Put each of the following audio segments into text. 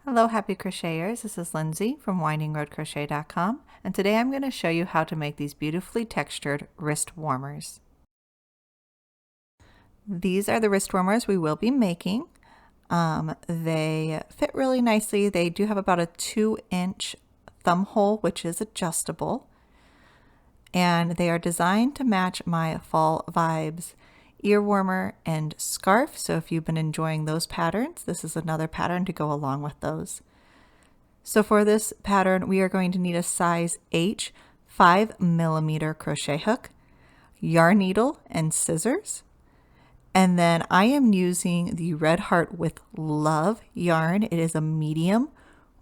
Hello happy crocheters, this is Lindsay from windingroadcrochet.com, and today I'm going to show you how to make these beautifully textured wrist warmers. These are the wrist warmers we will be making. They fit really nicely. They do have about a 2-inch thumb hole, which is adjustable, and they are designed to match my fall vibes ear warmer and scarf. So if you've been enjoying those patterns, this is another pattern to go along with those. So for this pattern, we are going to need a size H 5mm crochet hook, yarn needle, and scissors. And then I am using the Red Heart with Love yarn. It is a medium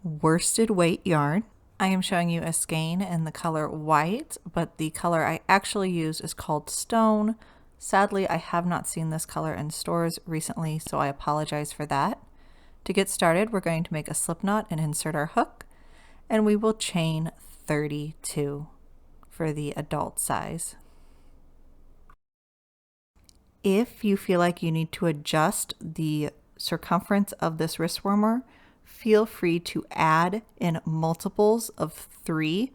worsted weight yarn. I am showing you a skein in the color white, but the color I actually use is called Stone. Sadly, I have not seen this color in stores recently, so I apologize for that. To get started, we're going to make a slip knot and insert our hook, and we will chain 32 for the adult size. If you feel like you need to adjust the circumference of this wrist warmer, feel free to add in multiples of 3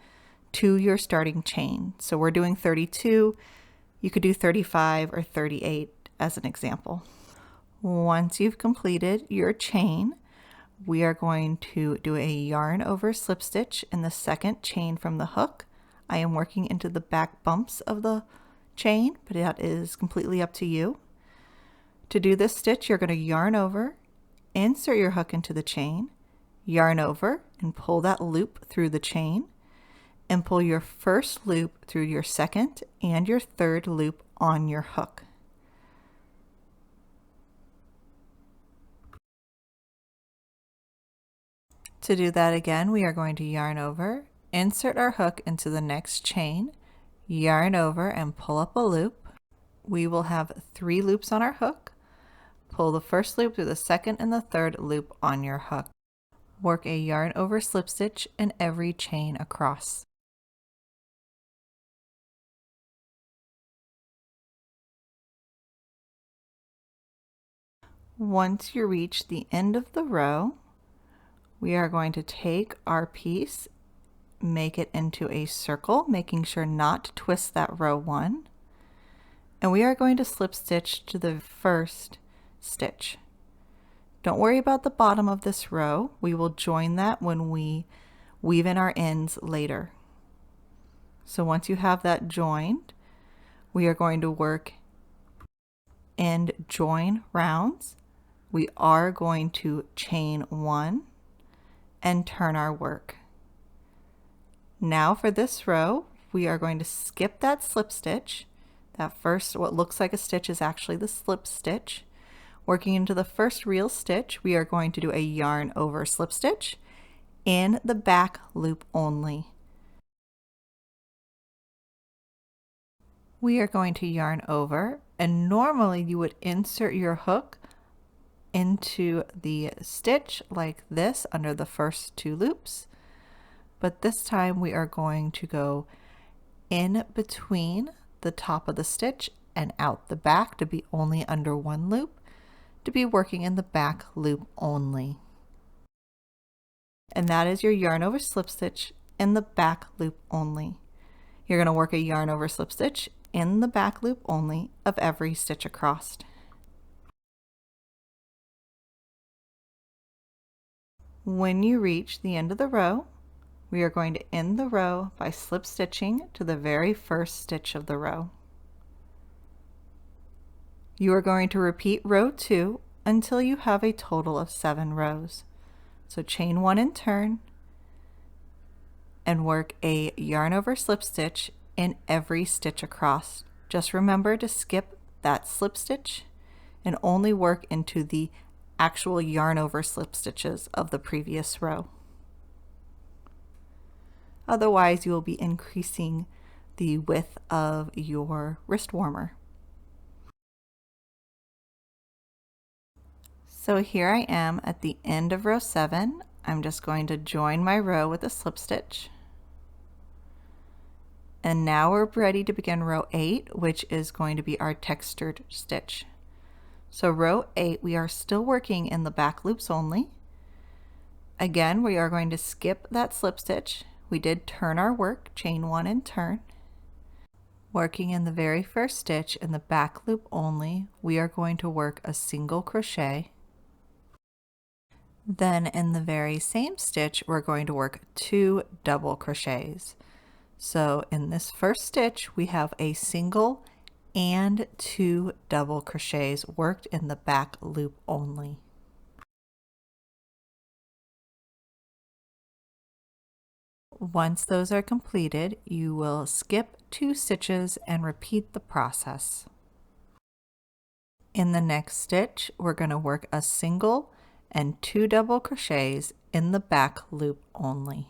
to your starting chain. So we're doing 32. You could do 35 or 38 as an example. Once you've completed your chain, we are going to do a yarn over slip stitch in the second chain from the hook. I am working into the back bumps of the chain, but that is completely up to you. To do this stitch, you're going to yarn over, insert your hook into the chain, yarn over, and pull that loop through the chain, and pull your first loop through your second and your third loop on your hook. To do that again, we are going to yarn over, insert our hook into the next chain, yarn over, and pull up a loop. We will have 3 loops on our hook. Pull the first loop through the second and the third loop on your hook. Work a yarn over slip stitch in every chain across. Once you reach the end of the row, we are going to take our piece, make it into a circle, making sure not to twist that row 1, and we are going to slip stitch to the first stitch. Don't worry about the bottom of this row. We will join that when we weave in our ends later. So once you have that joined, we are going to work end join rounds. We are going to chain 1 and turn our work. Now for this row, we are going to skip that slip stitch. That first, what looks like a stitch, is actually the slip stitch. Working into the first real stitch, we are going to do a yarn over slip stitch in the back loop only. We are going to yarn over, and normally you would insert your hook into the stitch like this under the first 2 loops, but this time we are going to go in between the top of the stitch and out the back to be only under 1 loop, to be working in the back loop only. And that is your yarn over slip stitch in the back loop only. You're going to work a yarn over slip stitch in the back loop only of every stitch across. When you reach the end of the row, we are going to end the row by slip stitching to the very first stitch of the row. You are going to repeat row 2 until you have a total of 7 rows. So chain 1 and turn, and work a yarn over slip stitch in every stitch across. Just remember to skip that slip stitch and only work into the actual yarn over slip stitches of the previous row. Otherwise, you will be increasing the width of your wrist warmer. So here I am at the end of row 7. I'm just going to join my row with a slip stitch. And now we're ready to begin row 8, which is going to be our textured stitch. So row 8, we are still working in the back loops only. Again, we are going to skip that slip stitch. We did turn our work, chain 1 and turn. Working in the very first stitch in the back loop only, we are going to work a single crochet. Then in the very same stitch, we're going to work 2 double crochets. So in this first stitch, we have a single and 2 double crochets worked in the back loop only. Once those are completed, you will skip 2 stitches and repeat the process. In the next stitch, we're going to work a single and 2 double crochets in the back loop only.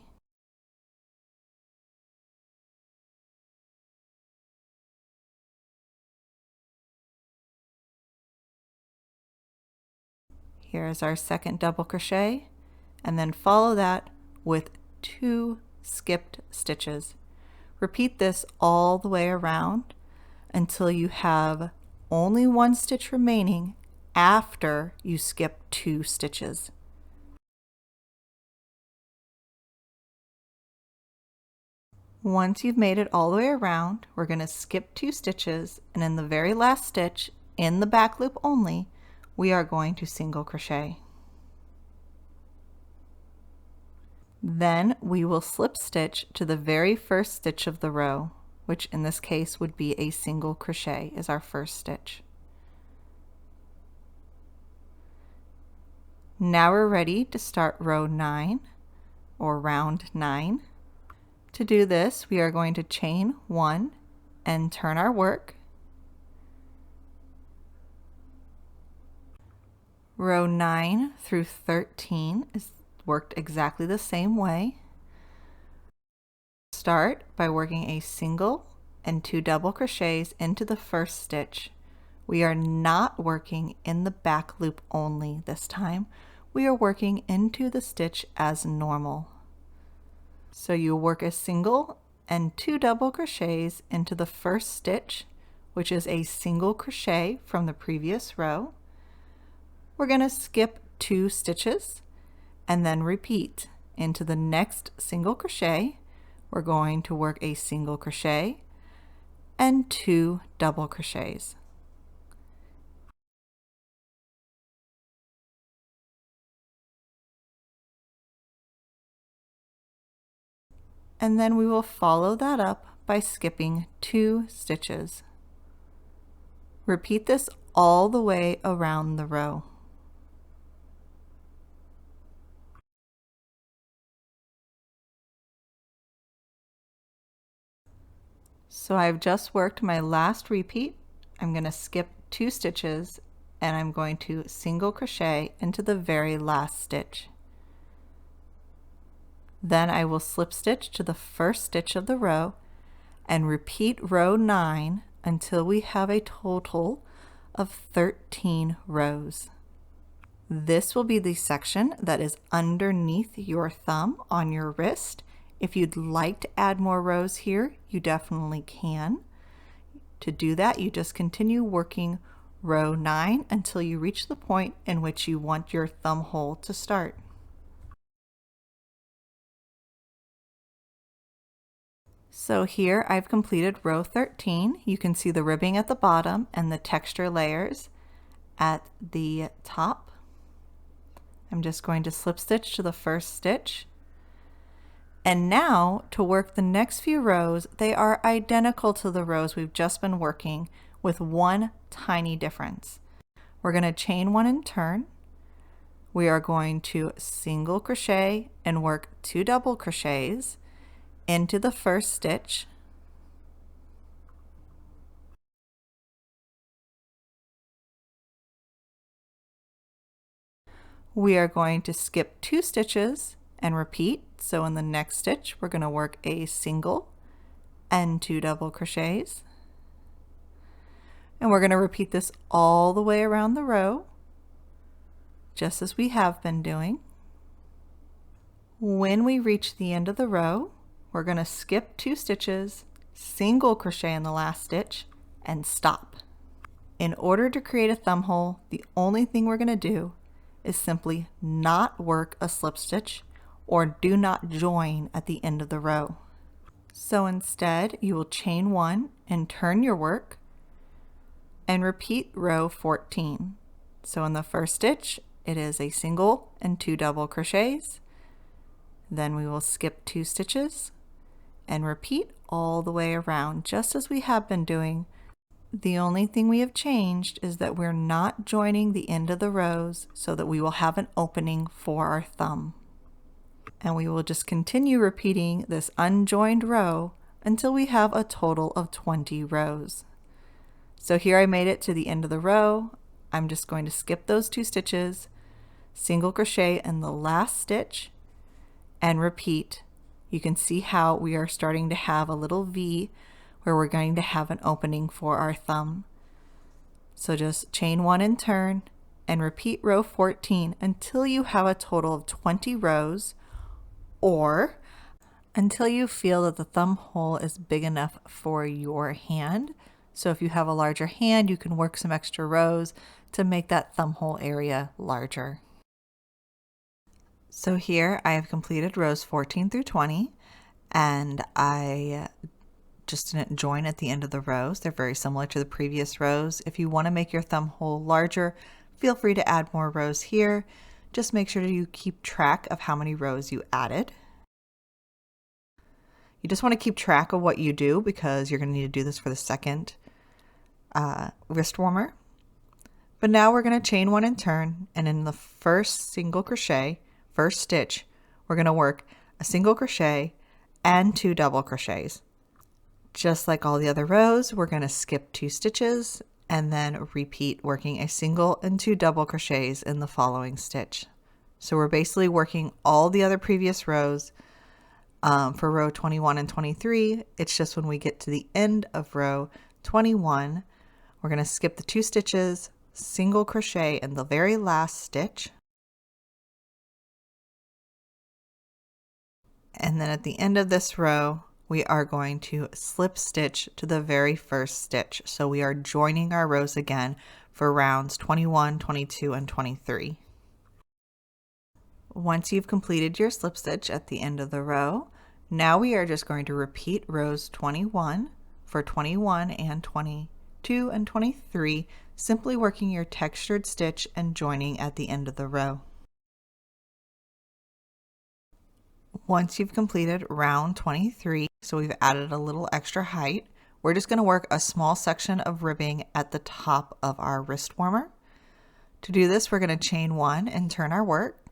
Here's our second double crochet, and then follow that with 2 skipped stitches. Repeat this all the way around until you have only 1 stitch remaining after you skip 2 stitches. Once you've made it all the way around, we're going to skip 2 stitches, and in the very last stitch, in the back loop only, we are going to single crochet. Then we will slip stitch to the very first stitch of the row, which in this case would be a single crochet is our first stitch. Now we're ready to start row 9 or round 9. To do this, we are going to chain 1 and turn our work. Row 9 through 13 is worked exactly the same way. Start by working a single and 2 double crochets into the first stitch. We are not working in the back loop only this time. We are working into the stitch as normal. So you work a single and 2 double crochets into the first stitch, which is a single crochet from the previous row. We're going to skip 2 stitches and then repeat into the next single crochet. We're going to work a single crochet and 2 double crochets. And then we will follow that up by skipping 2 stitches. Repeat this all the way around the row. So I've just worked my last repeat. I'm going to skip 2 stitches and I'm going to single crochet into the very last stitch. Then I will slip stitch to the first stitch of the row and repeat row 9 until we have a total of 13 rows. This will be the section that is underneath your thumb on your wrist. If you'd like to add more rows here, you definitely can. To do that, you just continue working row 9 until you reach the point in which you want your thumb hole to start. So here I've completed row 13. You can see the ribbing at the bottom and the texture layers at the top. I'm just going to slip stitch to the first stitch. And now to work the next few rows, they are identical to the rows we've just been working with one tiny difference. We're going to chain 1 and turn. We are going to single crochet and work 2 double crochets into the first stitch. We are going to skip 2 stitches and repeat. So in the next stitch, we're going to work a single and 2 double crochets. And we're going to repeat this all the way around the row, just as we have been doing. When we reach the end of the row, we're going to skip 2 stitches, single crochet in the last stitch, and stop. In order to create a thumb hole, the only thing we're going to do is simply not work a slip stitch or do not join at the end of the row. So instead, you will chain 1 and turn your work and repeat row 14. So in the first stitch, it is a single and 2 double crochets. Then we will skip 2 stitches and repeat all the way around, just as we have been doing. The only thing we have changed is that we're not joining the end of the rows so that we will have an opening for our thumb. And we will just continue repeating this unjoined row until we have a total of 20 rows. So here I made it to the end of the row. I'm just going to skip those 2 stitches, single crochet in the last stitch, and repeat. You can see how we are starting to have a little V where we're going to have an opening for our thumb. So just chain 1 and turn and repeat row 14 until you have a total of 20 rows, or until you feel that the thumb hole is big enough for your hand. So if you have a larger hand, you can work some extra rows to make that thumb hole area larger. So here I have completed rows 14 through 20, and I just didn't join at the end of the rows. They're very similar to the previous rows. If you want to make your thumb hole larger, feel free to add more rows here. Just make sure you keep track of how many rows you added. You just want to keep track of what you do because you're going to need to do this for the second wrist warmer. But now we're going to chain 1 and turn, and in the first single crochet, first stitch, we're going to work a single crochet and 2 double crochets. Just like all the other rows, we're going to skip 2 stitches and then repeat working a single and 2 double crochets in the following stitch. So we're basically working all the other previous rows for row 21 and 23. It's just when we get to the end of row 21, we're going to skip the 2 stitches, single crochet in the very last stitch, and then at the end of this row we are going to slip stitch to the very first stitch. So we are joining our rows again for rounds 21, 22, and 23. Once you've completed your slip stitch at the end of the row, now we are just going to repeat rows 21 for 21 and 22 and 23, simply working your textured stitch and joining at the end of the row. Once you've completed round 23, so we've added a little extra height, we're just going to work a small section of ribbing at the top of our wrist warmer. To do this, we're going to chain 1 and turn our work.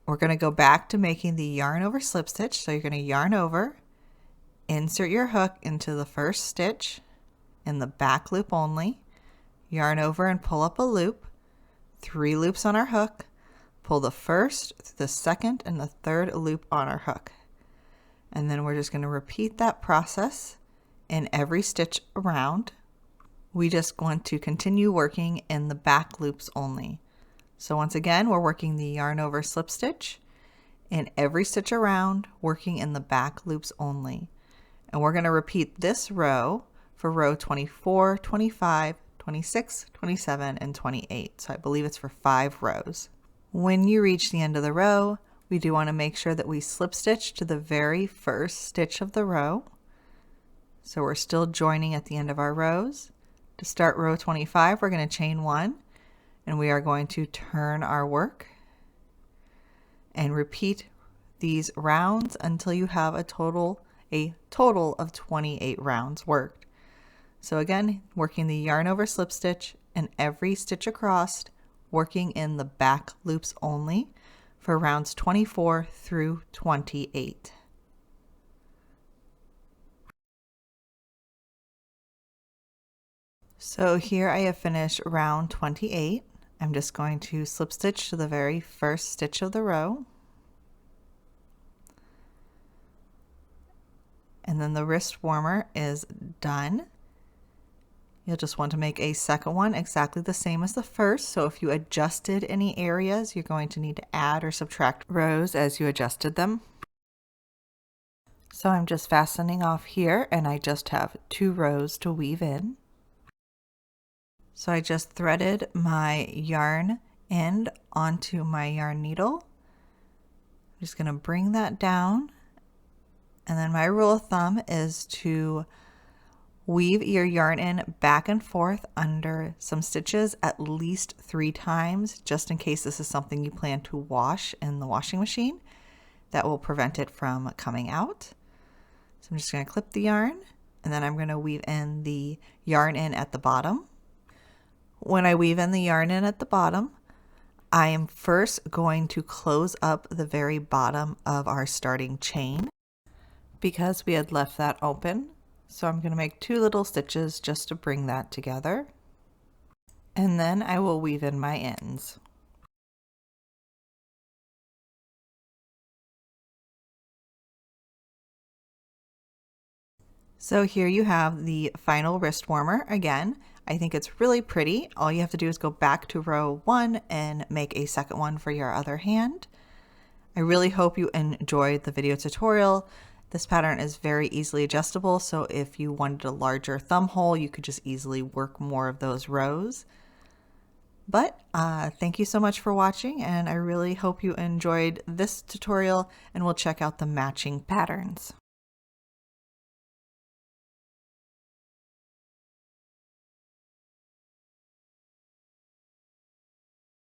We're going to go back to making the yarn over slip stitch. So you're going to yarn over, insert your hook into the first stitch in the back loop only, yarn over and pull up a loop, 3 loops on our hook, pull the first, the second, and the third loop on our hook. And then we're just going to repeat that process in every stitch around. We just want to continue working in the back loops only. So once again, we're working the yarn over slip stitch in every stitch around, working in the back loops only. And we're going to repeat this row for row 24, 25, 26, 27, and 28. So I believe it's for 5 rows. When you reach the end of the row, we do want to make sure that we slip stitch to the very first stitch of the row. So we're still joining at the end of our rows. To start row 25, we're going to chain 1, and we are going to turn our work and repeat these rounds until you have a total of 28 rounds worked. So again, working the yarn over slip stitch and every stitch across, working in the back loops only for rounds 24 through 28. So here I have finished round 28. I'm just going to slip stitch to the very first stitch of the row. And then the wrist warmer is done. You'll just want to make a second one exactly the same as the first. So if you adjusted any areas, you're going to need to add or subtract rows as you adjusted them. So I'm just fastening off here, and I just have 2 rows to weave in. So I just threaded my yarn end onto my yarn needle. I'm just going to bring that down, and then my rule of thumb is to weave your yarn in back and forth under some stitches at least 3 times, just in case this is something you plan to wash in the washing machine. That will prevent it from coming out. So I'm just going to clip the yarn, and then I'm going to weave in the yarn in at the bottom. When I weave in the yarn in at the bottom, I am first going to close up the very bottom of our starting chain because we had left that open. So I'm going to make 2 little stitches just to bring that together, and then I will weave in my ends. So here you have the final wrist warmer. Again, I think it's really pretty. All you have to do is go back to row 1 and make a second one for your other hand. I really hope you enjoyed the video tutorial. This pattern is very easily adjustable, so if you wanted a larger thumb hole, you could just easily work more of those rows. But thank you so much for watching, and I really hope you enjoyed this tutorial, and we'll check out the matching patterns.